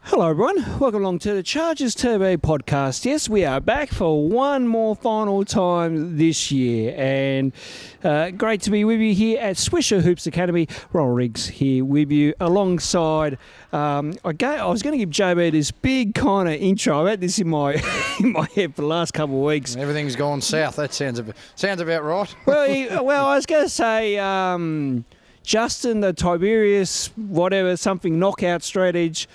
Hello everyone, welcome along to the Chargers Turbo podcast. Yes, we are back for one more final time this year, and great to be with you here at Swisher Hoops Academy. Ronald Riggs here with you alongside, I was going to give JB this big kind of intro. I've had this in my head for the last couple of weeks. Everything's gone south, that sounds about right. Well, I was going to say Justin, the Tiberius, whatever, something knockout strategy,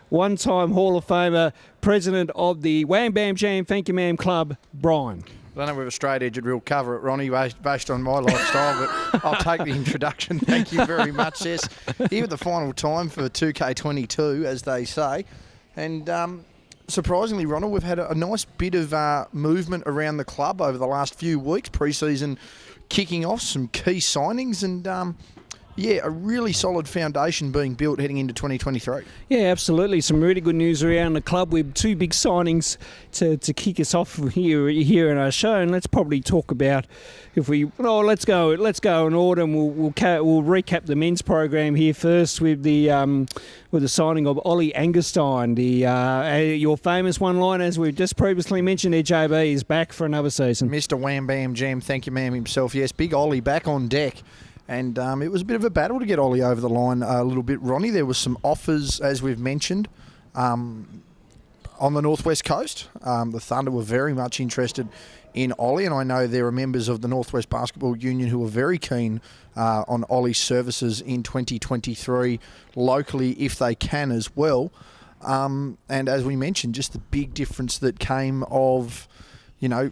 one-time Hall of Famer, president of the Wham Bam Jam Thank You Ma'am Club, Brian. I don't know if a straight edge would real cover it, Ronnie, based on my lifestyle, but I'll take the introduction. Thank you very much. Yes, here at the final time for 2K22, as they say. And surprisingly, Ronald, we've had a nice bit of movement around the club over the last few weeks, pre-season kicking off, some key signings, and a really solid foundation being built heading into 2023. Yeah, absolutely. Some really good news around the club with two big signings to kick us off here in our show. And let's probably talk about let's go in order, and we'll recap the men's program here first with the signing of Ollie Angerstein, your famous one-liner, as we've just previously mentioned. There, JB is back for another season. Mr. Wham Bam Jam, thank you, ma'am himself. Yes, big Ollie back on deck. And it was a bit of a battle to get Ollie over the line a little bit, Ronnie. There were some offers, as we've mentioned, on the Northwest Coast. The Thunder were very much interested in Ollie, and I know there are members of the Northwest Basketball Union who are very keen on Ollie's services in 2023 locally, if they can as well. And as we mentioned, just the big difference that came of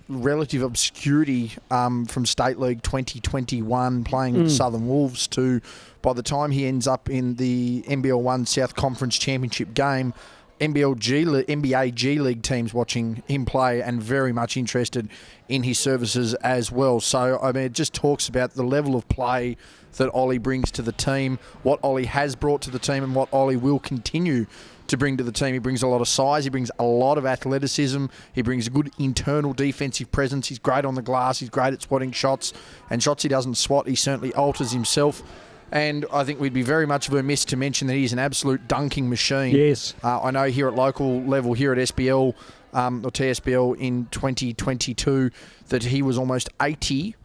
relative obscurity from State League 2021 playing with Southern Wolves to by the time he ends up in the NBL 1 South Conference Championship game, NBA G League teams watching him play and very much interested in his services as well. So, I mean, it just talks about the level of play that Ollie brings to the team, what Ollie has brought to the team and what Ollie will continue to bring to the team. He brings a lot of size, he brings a lot of athleticism, he brings a good internal defensive presence, he's great on the glass, he's great at swatting shots, and shots he doesn't swat, he certainly alters himself. And I think we'd be very much remiss to mention that he's an absolute dunking machine. Yes. I know here at local level, here at SBL, or TSBL in 2022, that he was almost 80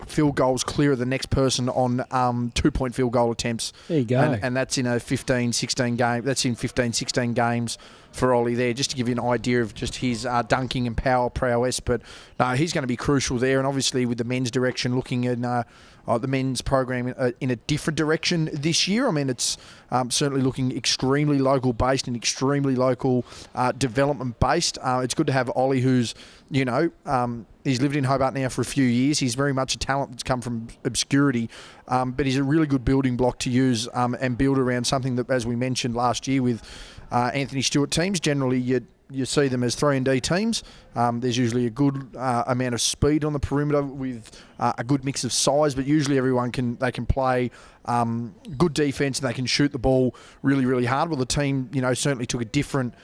field goals clear of the next person on 2-point field goal attempts. There you go. And that's in a 15-16 game. That's in 15-16 games for Ollie there, just to give you an idea of just his dunking and power prowess. But no, he's going to be crucial there. And obviously with the men's direction, looking at the men's program in a different direction this year. I mean, it's certainly looking extremely local based and extremely local development based. It's good to have Ollie, who's he's lived in Hobart now for a few years. He's very much a talent that's come from obscurity, but he's a really good building block to use and build around something that, as we mentioned last year with Anthony Stewart teams, generally you see them as 3-and-D teams. There's usually a good amount of speed on the perimeter with a good mix of size, but usually everyone can play good defense and they can shoot the ball really, really hard. Well, the team, certainly took a different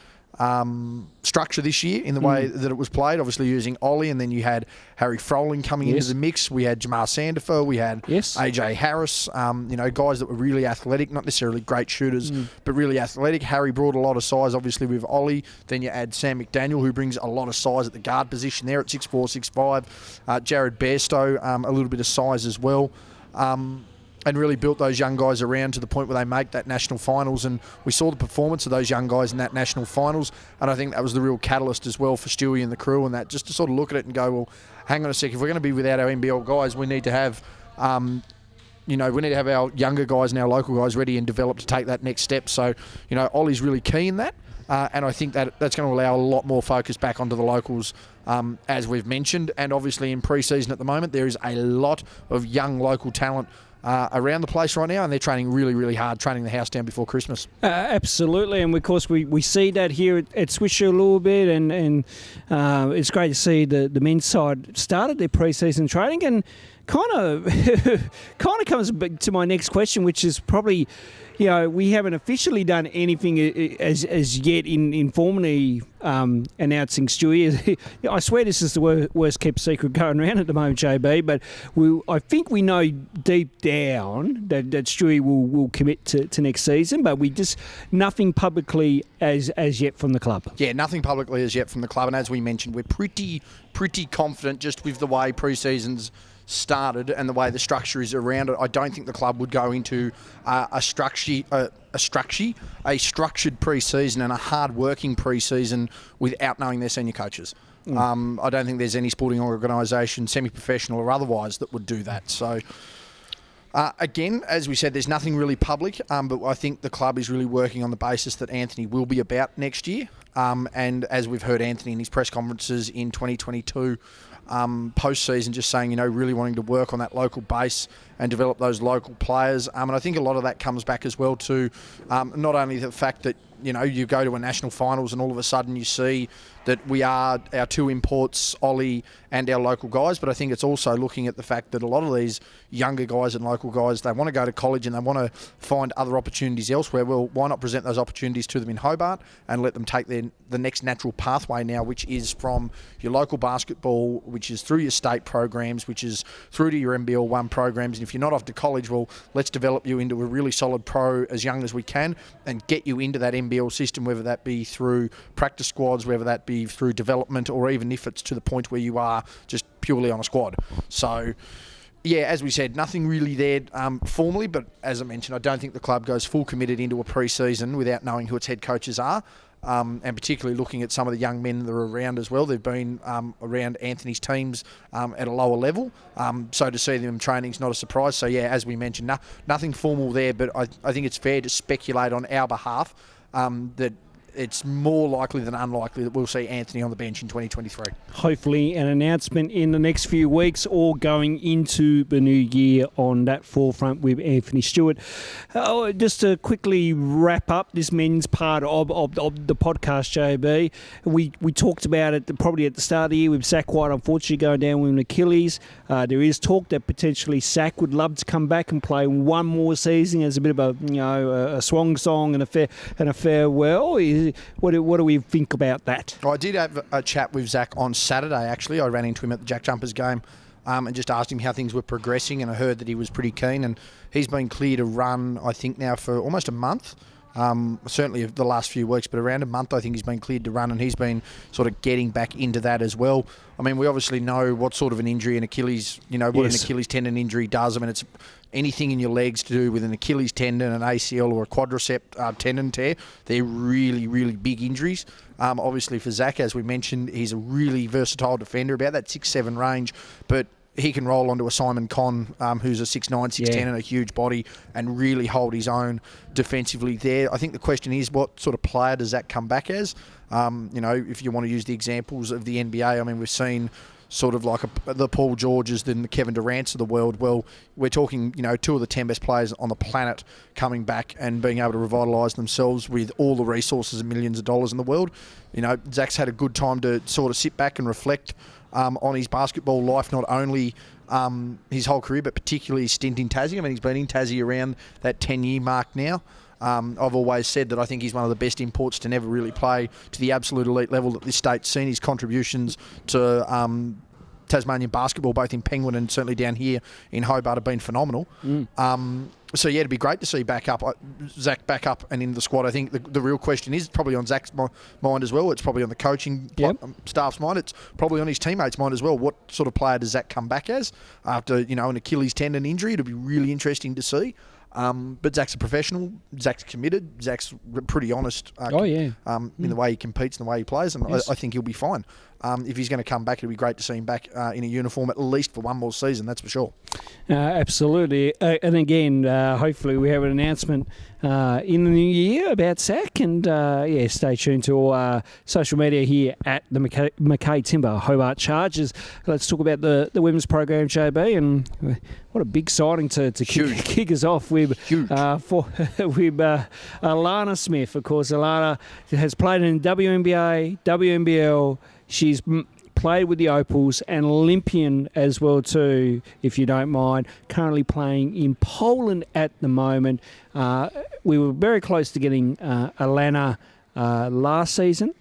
structure this year in the way that it was played, obviously using Ollie, and then you had Harry Froling coming into the mix. We had Jamar Sandifer, we had AJ Harris, guys that were really athletic, not necessarily great shooters, but really athletic. Harry brought a lot of size, obviously, with Ollie. Then you add Sam McDaniel, who brings a lot of size at the guard position there at 6'4", 6'5". Jared Bairstow, a little bit of size as well. And really built those young guys around to the point where they make that national finals. And we saw the performance of those young guys in that national finals. And I think that was the real catalyst as well for Stewie and the crew, and that just to sort of look at it and go, well, hang on a sec, if we're going to be without our NBL guys, we need to have, we need to have our younger guys and our local guys ready and developed to take that next step. So, Ollie's really key in that. And I think that's going to allow a lot more focus back onto the locals, as we've mentioned. And obviously in pre-season at the moment, there is a lot of young local talent around the place right now, and they're training really, really hard, training the house down before Christmas. Absolutely, and of course we see that here at Swisher a little bit, and it's great to see the men's side started their pre-season training, and kind of comes back to my next question, which is probably, we haven't officially done anything as yet in formally announcing Stewie. I swear this is the worst kept secret going around at the moment, JB, but I think we know deep down that Stewie will commit to next season, but we just nothing publicly as yet from the club. Yeah, nothing publicly as yet from the club, and as we mentioned, we're pretty confident just with the way pre-season's started and the way the structure is around it. I don't think the club would go into a structured pre-season and a hard-working pre-season without knowing their senior coaches. I don't think there's any sporting organisation, semi-professional or otherwise, that would do that. So, again, as we said, there's nothing really public, but I think the club is really working on the basis that Anthony will be about next year. And as we've heard Anthony in his press conferences in 2022, post-season, just saying, really wanting to work on that local base and develop those local players. And I think a lot of that comes back as well to not only the fact that, you go to a national finals and all of a sudden you see that we are our two imports, Ollie and our local guys, but I think it's also looking at the fact that a lot of these younger guys and local guys, they want to go to college and they want to find other opportunities elsewhere. Well, why not present those opportunities to them in Hobart and let them take the next natural pathway now, which is from your local basketball, which is through your state programs, which is through to your NBL 1 programs. And if you're not off to college, well, let's develop you into a really solid pro as young as we can and get you into that NBL system, whether that be through practice squads, whether that be through development, or even if it's to the point where you are just purely on a squad. So, yeah, as we said, nothing really there formally, but as I mentioned, I don't think the club goes full committed into a pre-season without knowing who its head coaches are. And particularly looking at some of the young men that are around as well. They've been around Anthony's teams at a lower level. So to see them in training is not a surprise. So, yeah, as we mentioned, nothing formal there, but I think it's fair to speculate on our behalf that it's more likely than unlikely that we'll see Anthony on the bench in 2023. Hopefully an announcement in the next few weeks or going into the new year on that forefront with Anthony Stewart. Just to quickly wrap up this men's part of the podcast, JB, we talked about it probably at the start of the year with Zach White unfortunately going down with an Achilles. There is talk that potentially Zach would love to come back and play one more season as a bit of a swan song and a farewell. What do we think about that? I did have a chat with Zach on Saturday, actually. I ran into him at the Jack Jumpers game and just asked him how things were progressing, and I heard that he was pretty keen, and he's been clear to run, I think, now for almost a month. Certainly the last few weeks, but around a month I think he's been cleared to run, and he's been sort of getting back into that as well. I mean, we obviously know what sort of an injury an Achilles, what an Achilles tendon injury does. I mean, it's anything in your legs to do with an Achilles tendon, an ACL or a quadricep tendon tear. They're really, really big injuries. Obviously for Zach, as we mentioned, he's a really versatile defender, about that 6'7" range, but he can roll onto a Simon Conn, who's a 6'9", 6'10", and a huge body, and really hold his own defensively there. I think the question is, what sort of player does that come back as? If you want to use the examples of the NBA, I mean, we've seen sort of like the Paul Georges and the Kevin Durant's of the world. Well, we're talking, two of the 10 best players on the planet coming back and being able to revitalise themselves with all the resources and millions of dollars in the world. Zach's had a good time to sort of sit back and reflect on his basketball life, not only his whole career, but particularly his stint in Tassie. I mean, he's been in Tassie around that 10-year mark now. I've always said that I think he's one of the best imports to never really play to the absolute elite level that this state's seen. His contributions to Tasmanian basketball, both in Penguin and certainly down here in Hobart, have been phenomenal. So, yeah, it'd be great to see Zach back up and in the squad. I think the real question is probably on Zach's mind as well. It's probably on the coaching staff's mind. It's probably on his teammates' mind as well. What sort of player does Zach come back as after, an Achilles tendon injury? It'll be really interesting to see. But Zach's a professional. Zach's committed. Zach's pretty honest in the way he competes and the way he plays, and I think he'll be fine. If he's going to come back, it'll be great to see him back in a uniform at least for one more season, that's for sure. Absolutely. And again, hopefully we have an announcement in the new year about Zach, and stay tuned to our social media here at the Mackay Timber Hobart Chargers. Let's talk about the women's program, JB, and what a big signing to kick us off with Alana Smith. Of course, Alana has played in WNBA, WNBL. She's played with the Opals, and Olympian as well too, if you don't mind. Currently playing in Poland at the moment. We were very close to getting Alana last season.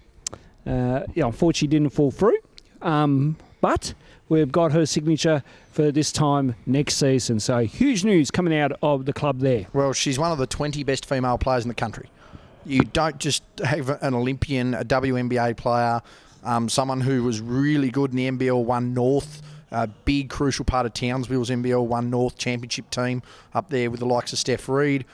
Unfortunately didn't fall through. But we've got her signature for this time next season. So huge news coming out of the club there. Well, she's one of the 20 best female players in the country. You don't just have an Olympian, a WNBA player, someone who was really good in the NBL 1 North, a big crucial part of Townsville's NBL 1 North championship team up there with the likes of Steph Reed.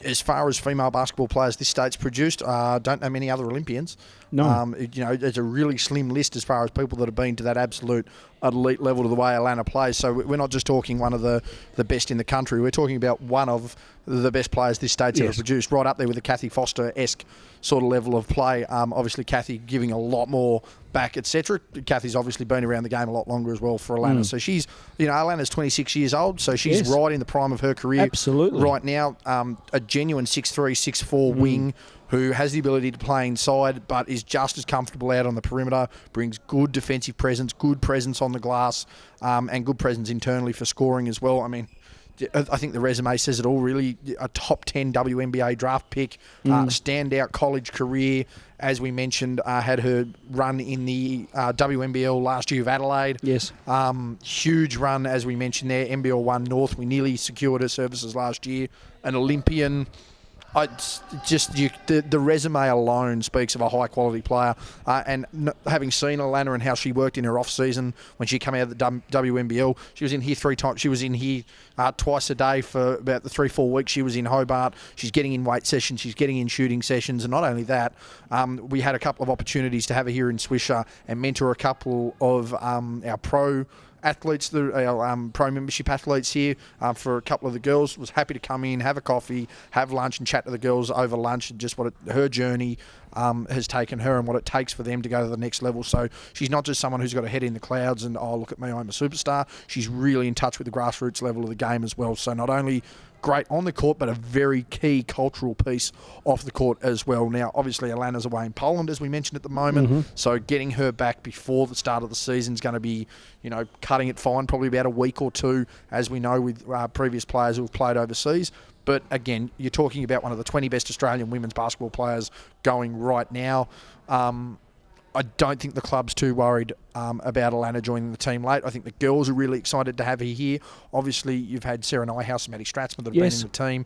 As far as female basketball players this state's produced, don't know many other Olympians. No. It's a really slim list as far as people that have been to that absolute elite level to the way Alana plays. So we're not just talking one of the best in the country. We're talking about one of the best players this state's ever produced, right up there with the Kathy Foster-esque sort of level of play. Obviously, Kathy giving a lot more back, etc. Kathy's obviously been around the game a lot longer as well for Alana. So she's, Alana's 26 years old, so she's right in the prime of her career. Absolutely. Right now, a genuine 6'3", 6'4" wing who has the ability to play inside but is just as comfortable out on the perimeter, brings good defensive presence, good presence on the glass, and good presence internally for scoring as well. I mean, I think the resume says it all, really. A top 10 WNBA draft pick, standout college career. As we mentioned, had her run in the WNBL last year of Adelaide. Yes. Huge run, as we mentioned there, NBL 1 North. We nearly secured her services last year. An Olympian. The resume alone speaks of a high quality player, and having seen Alana and how she worked in her off season when she came out of the WNBL, she was in here 3 times. She was in here twice a day for about the 3-4 weeks she was in Hobart. She's getting in weight sessions, she's getting in shooting sessions, and not only that, we had a couple of opportunities to have her here in Swisher and mentor a couple of our pro athletes, our pro membership athletes here, for a couple of the girls. Was happy to come in, have a coffee, have lunch and chat to the girls over lunch, and just what her journey has taken her and what it takes for them to go to the next level. So she's not just someone who's got a head in the clouds and, oh, look at me, I'm a superstar. She's really in touch with the grassroots level of the game as well. So not only great on the court, but a very key cultural piece off the court as well. Now, obviously, Alana's away in Poland, as we mentioned at the moment, so getting her back before the start of the season is going to be, cutting it fine, probably about a week or two, as we know with previous players who have played overseas. But again, you're talking about one of the 20 best Australian women's basketball players going right now. I don't think the club's too worried about Alana joining the team late. I think the girls are really excited to have her here. Obviously, you've had Sarah Nyhouse and Maddie Stratzman that have been in the team.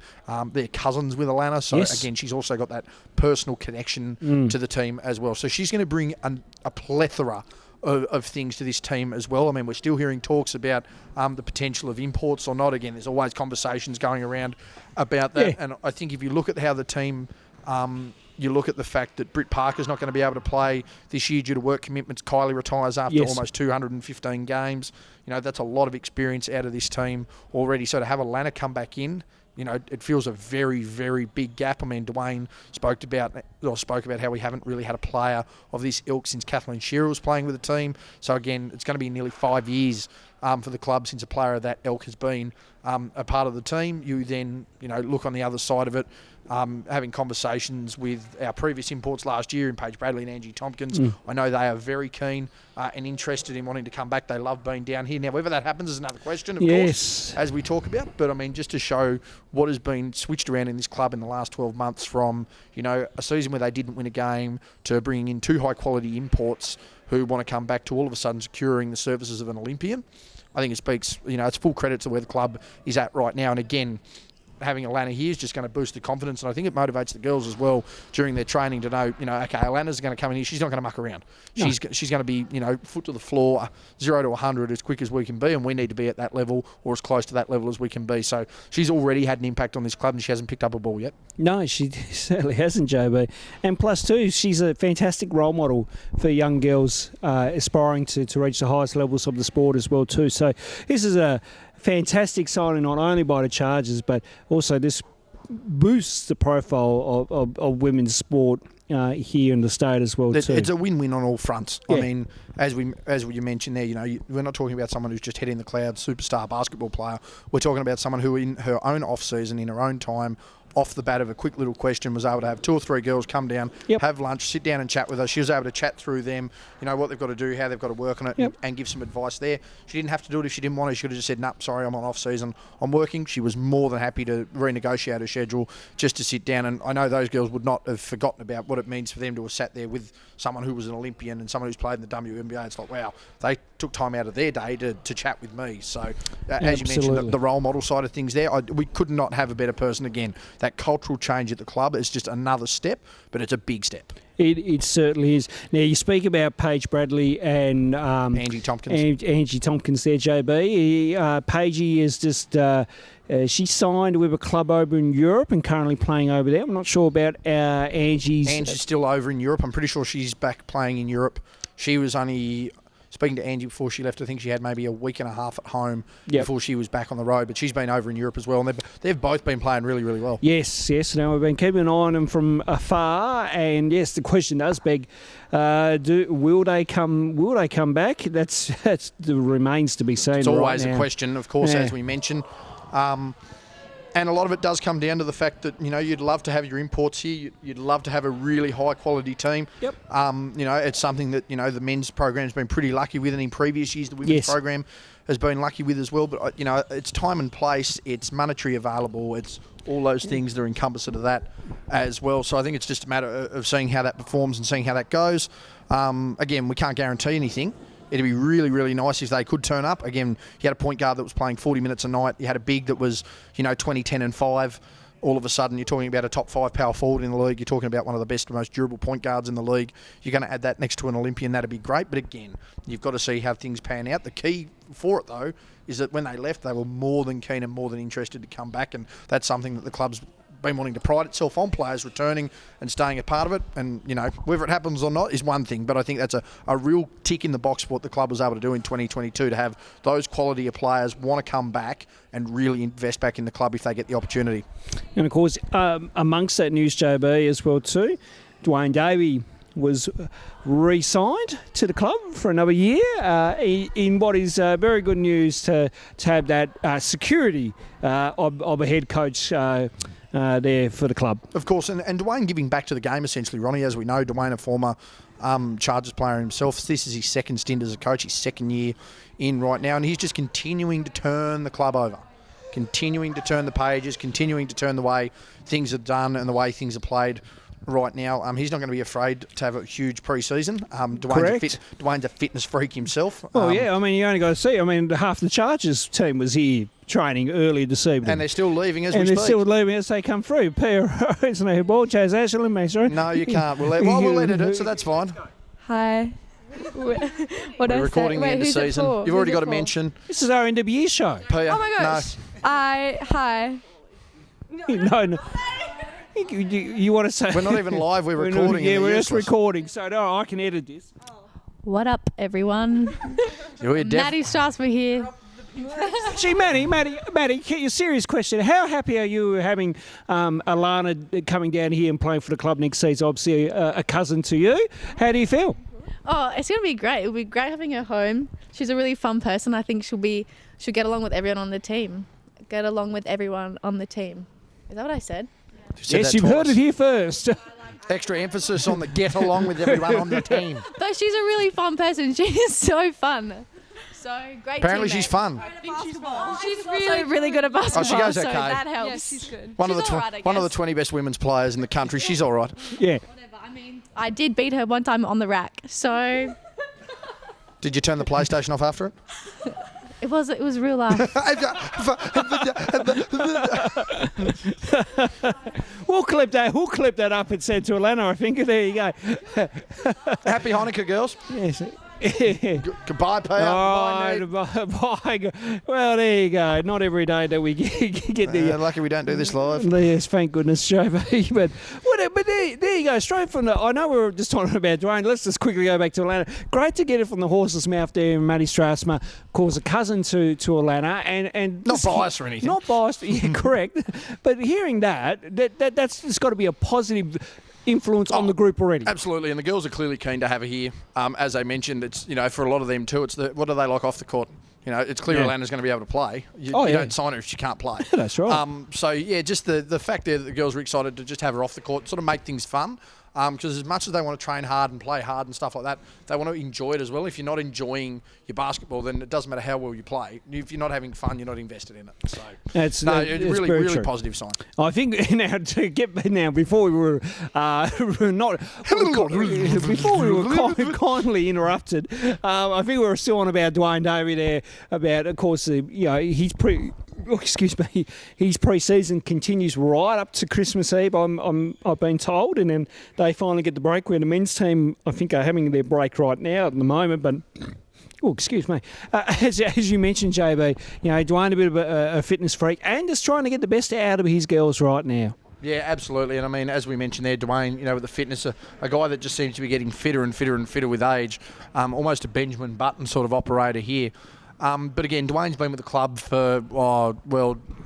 They're cousins with Alana, so again, she's also got that personal connection to the team as well. So she's going to bring a plethora of things to this team as well. I mean, we're still hearing talks about the potential of imports or not. Again, there's always conversations going around about that. And I think if you look at how the team... you look at the fact that Britt Parker's not going to be able to play this year due to work commitments. Kylie retires after almost 215 games. That's a lot of experience out of this team already. So to have Alana come back in, it feels a very, very big gap. I mean, Dwayne spoke about how we haven't really had a player of this ilk since Kathleen Shearer was playing with the team. So again, it's going to be nearly 5 years for the club since a player of that ilk has been a part of the team. You then, look on the other side of it, having conversations with our previous imports last year in Paige Bradley and Angie Tompkins. I know they are very keen and interested in wanting to come back. They love being down here. Now, whether that happens is another question, of course, as we talk about. But, I mean, just to show what has been switched around in this club in the last 12 months from, a season where they didn't win a game to bringing in 2 high-quality imports who want to come back to all of a sudden securing the services of an Olympian. I think it speaks, it's full credit to where the club is at right now. And again, having Alana here is just going to boost the confidence, and I think it motivates the girls as well during their training to know, okay, Alana's going to come in here. She's not going to muck around. No. She's going to be, foot to the floor, 0 to 100 as quick as we can be, and we need to be at that level or as close to that level as we can be. So she's already had an impact on this club, and she hasn't picked up a ball yet. No, she certainly hasn't, JB. And plus, too, she's a fantastic role model for young girls aspiring to reach the highest levels of the sport as well, too. So this is a fantastic signing, not only by the Chargers, but also this boosts the profile of women's sport here in the state as well too. It's a win-win on all fronts. I mean, as you mentioned there, we're not talking about someone who's just head in the clouds, superstar basketball player. We're talking about someone who, in her own off-season, in her own time, off the bat of a quick little question, was able to have 2 or 3 girls come down, have lunch, sit down and chat with us. She was able to chat through them, what they've got to do, how they've got to work on it, and give some advice there. She didn't have to do it if she didn't want to. She could have just said, "Nah, sorry, I'm on off season. I'm working." She was more than happy to renegotiate her schedule just to sit down. And I know those girls would not have forgotten about what it means for them to have sat there with someone who was an Olympian and someone who's played in the WNBA. It's like, wow, they took time out of their day to chat with me. So, as you mentioned, the role model side of things there, we could not have a better person again. That cultural change at the club is just another step, but it's a big step. It certainly is. Now, you speak about Paige Bradley and Angie Tompkins. Angie Tompkins there, JB. Paigey is just... she signed with a club over in Europe and currently playing over there. I'm not sure about Angie's... Angie's still over in Europe. I'm pretty sure she's back playing in Europe. She was only... Speaking to Angie before she left, I think she had maybe a week and a half at home before she was back on the road. But she's been over in Europe as well, and they've both been playing really, really well. Yes. Now, we've been keeping an eye on them from afar, and yes, the question does beg: will they come back? That remains to be seen. It's always a question, of course, as we mentioned. And a lot of it does come down to the fact that, you'd love to have your imports here. You'd love to have a really high-quality team. Yep. It's something that, the men's program's been pretty lucky with, and in previous years the women's program has been lucky with as well. But, it's time and place, it's monetary available, it's all those things that are encompassed of that as well. So I think it's just a matter of seeing how that performs and seeing how that goes. Again, we can't guarantee anything. It'd be really, really nice if they could turn up. Again, you had a point guard that was playing 40 minutes a night. You had a big that was, 20, 10 and 5. All of a sudden, you're talking about a top 5 power forward in the league. You're talking about one of the best, most durable point guards in the league. You're going to add that next to an Olympian. That'd be great. But again, you've got to see how things pan out. The key for it, though, is that when they left, they were more than keen and more than interested to come back. And that's something that the club's been wanting to pride itself on, players returning and staying a part of it. And, whether it happens or not is one thing, but I think that's a real tick in the box for what the club was able to do in 2022, to have those quality of players want to come back and really invest back in the club if they get the opportunity. And, of course, amongst that news, JB, as well too, Dwayne Davey was re-signed to the club for another year in what is very good news to have that security of a head coach there for the club. Of course, and Dwayne giving back to the game essentially, Ronnie. As we know, Dwayne, a former Chargers player himself. This is his second stint as a coach, his second year in right now, and he's just continuing to turn the club over, continuing to turn the pages, continuing to turn the way things are done and the way things are played right now. He's not going to be afraid to have a huge pre-season. Dwayne's a fitness freak himself. Well, you only got to see. Half the Chargers team was here training earlier this evening. And they're still leaving as we speak. And they're still leaving as they come through. Isn't it? Ball, Chaz Ashland, mate, sorry. No, you can't. We'll let it do, so that's fine. Hi. We're recording the end of season. You've already got to mention. This is our NWE show. Pia, oh my gosh. No. Hi. No. You want to say... We're not even live, we're recording. We're just recording, so no, I can edit this. What up, everyone? Maddie Strasser here. Gee, Maddie, a serious question. How happy are you having Alana coming down here and playing for the club next season? Obviously a cousin to you. How do you feel? Oh, it's going to be great. It'll be great having her home. She's a really fun person. I think she'll get along with everyone on the team. Get along with everyone on the team. Is that what I said? Yes, you've heard it here first. Extra emphasis on the get along with everyone on the team. But she's a really fun person. She is so fun. So great. Apparently she's fun. She's really good at basketball. Oh, she goes okay. So that helps. Yes, she's good. One of the 20 best women's players in the country. She's all right. Yeah. Whatever. I did beat her one time on the rack. So. Did you turn the PlayStation off after it? It was real life. We'll clip that up and send to Alana, I think. There you go. Happy Hanukkah, girls. Yes. Goodbye, Pia. Bye. Well, there you go. Not every day that we get the... lucky we don't do this live. Yes, thank goodness, JB. But there you go. Straight from the... I know we were just talking about Dwayne. Let's just quickly go back to Alana. Great to get it from the horse's mouth there. Maddie Strasser, of course, a cousin to Alana. And not biased or anything. Not biased. Yeah, correct. But hearing that's just got to be a positive influence on the group already. Absolutely, and the girls are clearly keen to have her here. As I mentioned, it's for a lot of them too. It's what do they like off the court? it's clear Alana's going to be able to play. You don't sign her if she can't play. That's right. So, yeah, just the fact there that the girls were excited to just have her off the court, sort of make things fun. Because as much as they want to train hard and play hard and stuff like that, they want to enjoy it as well. If you're not enjoying your basketball, then it doesn't matter how well you play. If you're not having fun, you're not invested in it. So, it's really positive sign. I think before we were kindly interrupted, I think we were still on about Dwayne Davey there. About, of course, his pre-season continues right up to Christmas Eve. I've been told, and then they finally get the break. Where the men's team, I think, are having their break right now at the moment. But as you mentioned, JB, Dwayne a bit of a fitness freak and just trying to get the best out of his girls right now. Yeah, absolutely. And I mean, as we mentioned there, Dwayne, with the fitness, a guy that just seems to be getting fitter and fitter and fitter with age, almost a Benjamin Button sort of operator here. But again, Dwayne's been with the club for,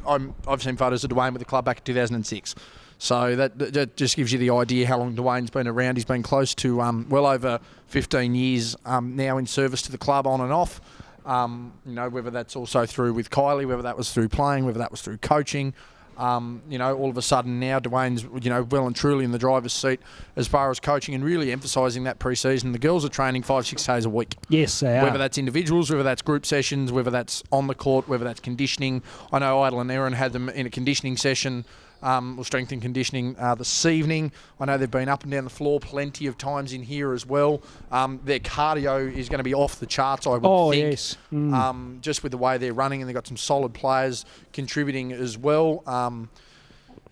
I've seen photos of Dwayne with the club back in 2006. So that just gives you the idea how long Dwayne's been around. He's been close to well over 15 years now in service to the club on and off. Whether that's also through with Kylie, whether that was through playing, whether that was through coaching. All of a sudden now Dwayne's, well and truly in the driver's seat as far as coaching and really emphasising that pre-season. The girls are training 5-6 days a week. Yes, they are. Whether that's individuals, whether that's group sessions, whether that's on the court, whether that's conditioning. I know Idle and Erin had them in a conditioning session, or strength and conditioning this evening. I know they've been up and down the floor plenty of times in here as well. Their cardio is going to be off the charts, I would think. Yes. Just with the way they're running, and they've got some solid players contributing as well.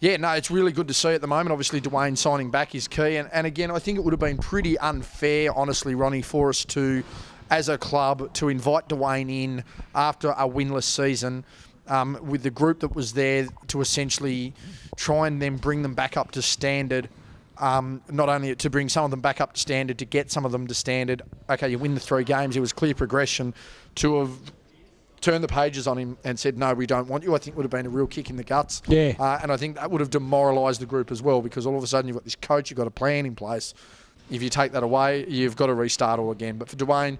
It's really good to see at the moment. Obviously, Dwayne signing back is key. And again, I think it would have been pretty unfair, honestly, Ronnie, for us to, as a club, to invite Dwayne in after a winless season with the group that was there to essentially try and then bring them back up to standard. Not only to bring some of them back up to standard, to get some of them to standard. Okay, you win the 3 games. It was clear progression. To have turned the pages on him and said, no, we don't want you, I think would have been a real kick in the guts. Yeah. And I think that would have demoralised the group as well, because all of a sudden you've got this coach, you've got a plan in place. If you take that away, you've got to restart all again. But for Dwayne,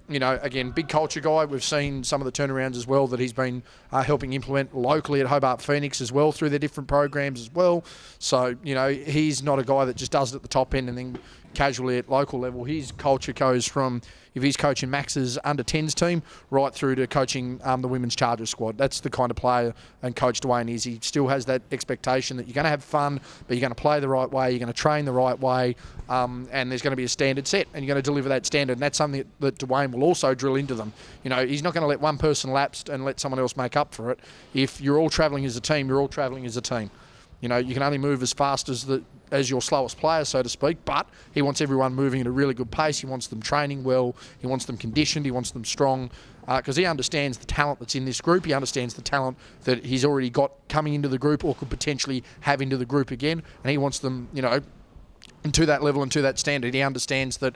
again, big culture guy. We've seen some of the turnarounds as well that he's been helping implement locally at Hobart Phoenix as well through their different programs as well. So, he's not a guy that just does it at the top end and then casually at local level. His culture goes from, if he's coaching Max's under-10s team, right through to coaching the women's Chargers squad. That's the kind of player and coach Dwayne is. He still has that expectation that you're going to have fun, but you're going to play the right way, you're going to train the right way, and there's going to be a standard set, and you're going to deliver that standard. And that's something that Dwayne will also drill into them. He's not going to let one person lapse and let someone else make up for it. If you're all travelling as a team, you're all travelling as a team. You can only move as fast as your slowest player, so to speak, but he wants everyone moving at a really good pace. He wants them training well. He wants them conditioned. He wants them strong, because he understands the talent that's in this group. He understands the talent that he's already got coming into the group or could potentially have into the group again, and he wants them, and to that level and to that standard. He understands that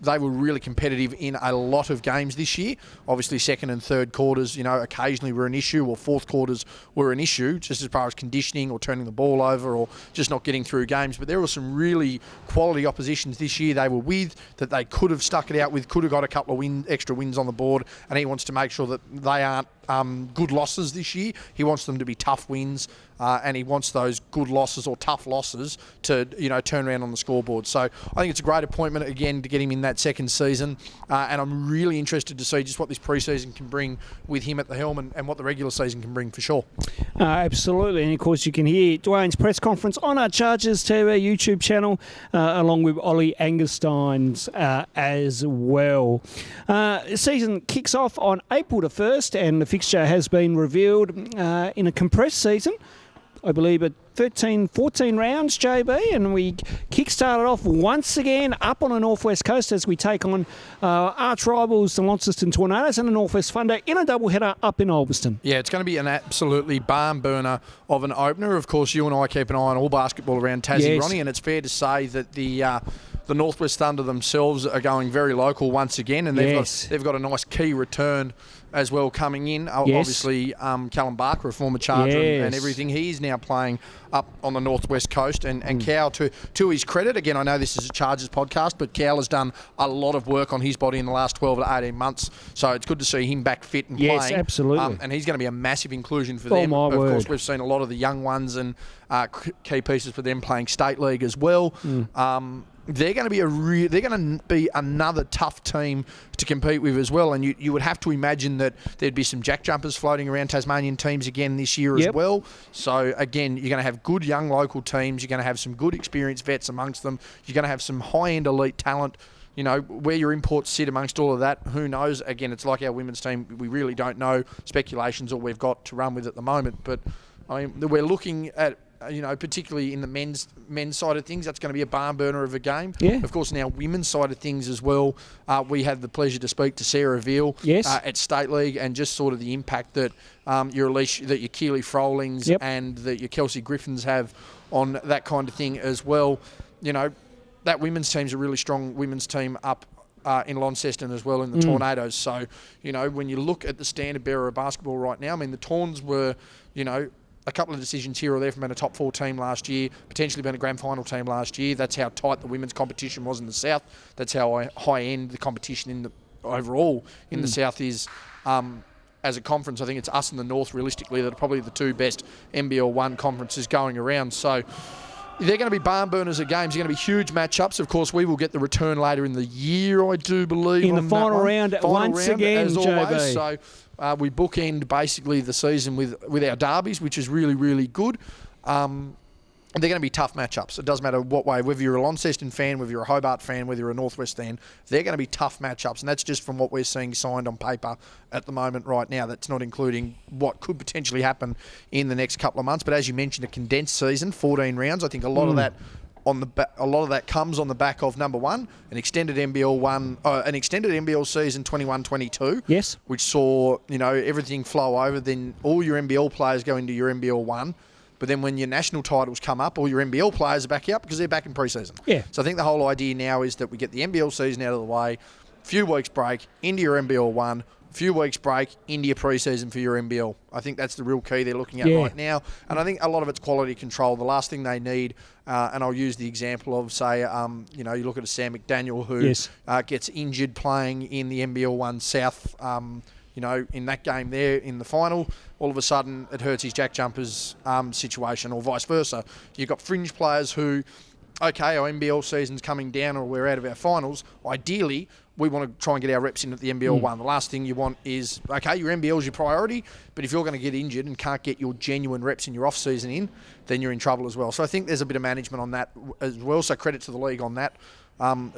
they were really competitive in a lot of games this year. Obviously, second and third quarters, occasionally were an issue, or fourth quarters were an issue, just as far as conditioning or turning the ball over or just not getting through games. But there were some really quality oppositions this year they were with that they could have stuck it out with, could have got a couple of extra wins on the board, and he wants to make sure that they aren't good losses this year. He wants them to be tough wins, and he wants those good losses or tough losses to turn around on the scoreboard. So I think it's a great appointment again to get him in that second season, and I'm really interested to see just what this pre-season can bring with him at the helm and what the regular season can bring for sure. Absolutely, and of course you can hear Dwayne's press conference on our Chargers TV YouTube channel, along with Ollie Angerstein's as well. Season kicks off on April the 1st, and the fixture has been revealed in a compressed season. I believe at 13, 14 rounds, JB, and we kick-started off once again up on the Northwest Coast as we take on arch rivals, the Launceston Tornadoes and the Northwest Thunder in a doubleheader up in Ulverston. Yeah, it's going to be an absolutely barn burner of an opener. Of course, you and I keep an eye on all basketball around Tassie, yes, Ronnie, and it's fair to say that the Northwest Thunder themselves are going very local once again, and they've got a nice key return as well coming in. Yes. Obviously, Callum Barker, a former Charger and Yes. everything. He's now playing up on the northwest coast. And Cal, to his credit, again, I know this is a Chargers podcast, but Cal has done a lot of work on his body in the last 12 to 18 months. So it's good to see him back fit and Yes, playing. absolutely. And he's going to be a massive inclusion for Oh, them. my Of word. course, we've seen a lot of the young ones and key pieces for them playing state league as well. They're going to be another tough team to compete with as well, and you would have to imagine that there'd be some jack jumpers floating around Tasmanian teams again this year as well. So again, you're going to have good young local teams. You're going to have some good experienced vets amongst them. You're going to have some high-end elite talent. You know, where your imports sit amongst all of that, who knows? Again, it's like our women's team. We really don't know. Speculation's all we've got to run with at the moment. But I mean, we're looking at, you know, particularly in the men's side of things, that's going to be a barn burner of a game. Yeah. Of course, now women's side of things as well, we had the pleasure to speak to Sarah Veal at State League, and just sort of the impact that your Keely Frolings and that your Kelsey Griffins have on that kind of thing as well. You know, that women's team's a really strong women's team up in Launceston as well in the Tornadoes. So, you know, when you look at the standard bearer of basketball right now, I mean, the Torns were, you know, a couple of decisions here or there from being a top 4 team last year, potentially being a grand final team last year. That's how tight the women's competition was in the South. That's how high-end the competition in the overall in the South is. As a conference, I think it's us in the North, realistically, that are probably the two best NBL 1 conferences going around. So they're going to be barn burners of games. They're going to be huge matchups. Of course, we will get the return later in the year, I do believe. In the final round, once again, as always. JB. So we bookend basically the season with our derbies, which is really, really good. They're going to be tough matchups. It doesn't matter what way, whether you're a Launceston fan, whether you're a Hobart fan, whether you're a Northwest fan, they're going to be tough matchups. And that's just from what we're seeing signed on paper at the moment right now. That's not including what could potentially happen in the next couple of months. But as you mentioned, a condensed season, 14 rounds. I think a lot of that comes on the back of, number one, an extended NBL season 21-22. Yes. Which saw, you know, everything flow over. Then all your NBL players go into your NBL 1. But then when your national titles come up, all your NBL players are back out because they're back in pre-season. Yeah. So I think the whole idea now is that we get the NBL season out of the way, few weeks break, into your NBL 1, few weeks break, into your pre-season for your NBL. I think that's the real key they're looking at right now. And I think a lot of it's quality control. The last thing they need, and I'll use the example of, say, you know, you look at a Sam McDaniel who gets injured playing in the NBL 1 South, you know, in that game there in the final, all of a sudden it hurts his jack jumpers situation, or vice versa. You've got fringe players who, okay, our NBL season's coming down or we're out of our finals. Ideally, we want to try and get our reps in at the NBL 1. The last thing you want is, okay, your NBL is your priority, but if you're going to get injured and can't get your genuine reps in your off-season in, then you're in trouble as well. So I think there's a bit of management on that as well, so credit to the league on that.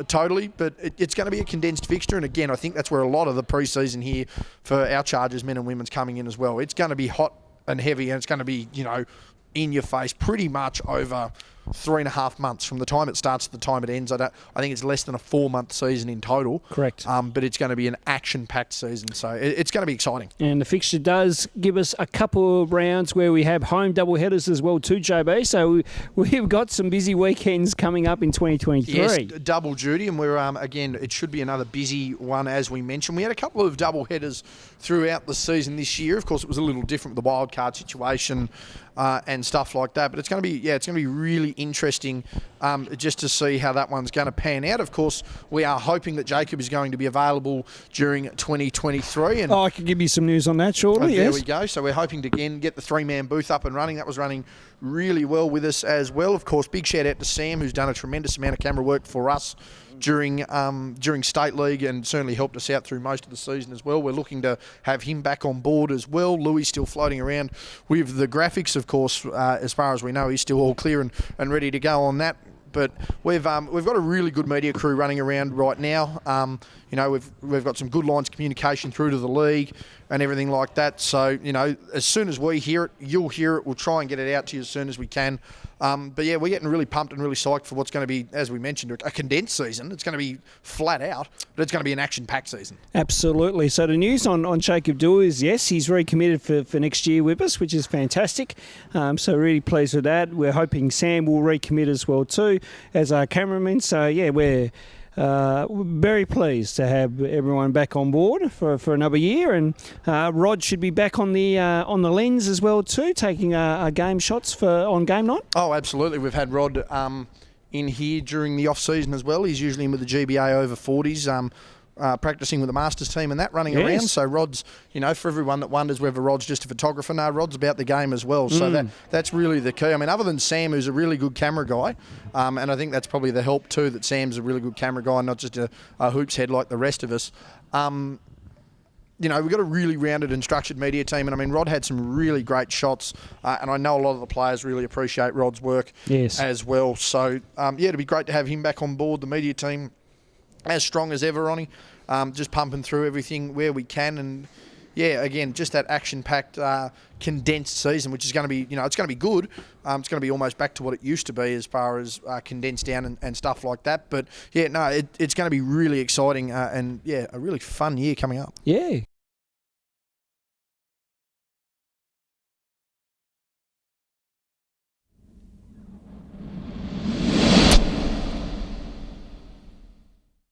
Totally, but it's going to be a condensed fixture, and again, I think that's where a lot of the pre-season here for our Chargers men and women's coming in as well. It's going to be hot and heavy, and it's going to be, you know, in your face pretty much over 3.5 months from the time it starts to the time it ends. I think it's less than a 4-month season in total. Correct. But it's going to be an action-packed season, so it's going to be exciting. And the fixture does give us a couple of rounds where we have home doubleheaders as well too, JB. So we've got some busy weekends coming up in 2023. Yes, double duty, and we're again, it should be another busy one as we mentioned. We had a couple of doubleheaders throughout the season this year. Of course, it was a little different with the wildcard situation and stuff like that. But it's going to be really interesting just to see how that one's going to pan out. Of course, we are hoping that Jacob is going to be available during 2023. And I could give you some news on that shortly. there we go. So we're hoping to again get the 3-man booth up and running. That was running really well with us as well. Of course, big shout out to Sam, who's done a tremendous amount of camera work for us during State League and certainly helped us out through most of the season as well. We're looking to have him back on board as well. Louis still floating around with the graphics, of course, as far as we know. He's still all clear and ready to go on that. But we've got a really good media crew running around right now. You know, we've got some good lines of communication through to the league and everything like that. So, you know, as soon as we hear it, you'll hear it. We'll try and get it out to you as soon as we can. But yeah, we're getting really pumped and really psyched for what's going to be, as we mentioned, a condensed season. It's going to be flat out, but it's going to be an action-packed season. Absolutely. So the news on Jacob Dewar is, yes, he's recommitted for next year with us, which is fantastic. So really pleased with that. We're hoping Sam will recommit as well too as our cameraman. So yeah, we're we're very pleased to have everyone back on board for another year, and Rod should be back on the lens as well too, taking game shots on game night. Oh, absolutely. We've had Rod in here during the off season as well. He's usually in with the GBA over 40s. Practicing with the Masters team and that running around. So Rod's, for everyone that wonders whether Rod's just a photographer, no, Rod's about the game as well. So that's really the key. I mean, other than Sam, who's a really good camera guy, and I think that's probably the help too, that Sam's a really good camera guy, not just a hoops head like the rest of us. We've got a really rounded and structured media team, and I mean, Rod had some really great shots, and I know a lot of the players really appreciate Rod's work as well. So, it'd be great to have him back on board. The media team as strong as ever, Ronnie, just pumping through everything where we can, and again, just that action-packed, condensed season, which is going to be, it's going to be good. It's going to be almost back to what it used to be as far as condensed down and stuff like that. But it's going to be really exciting, and a really fun year coming up. Yeah.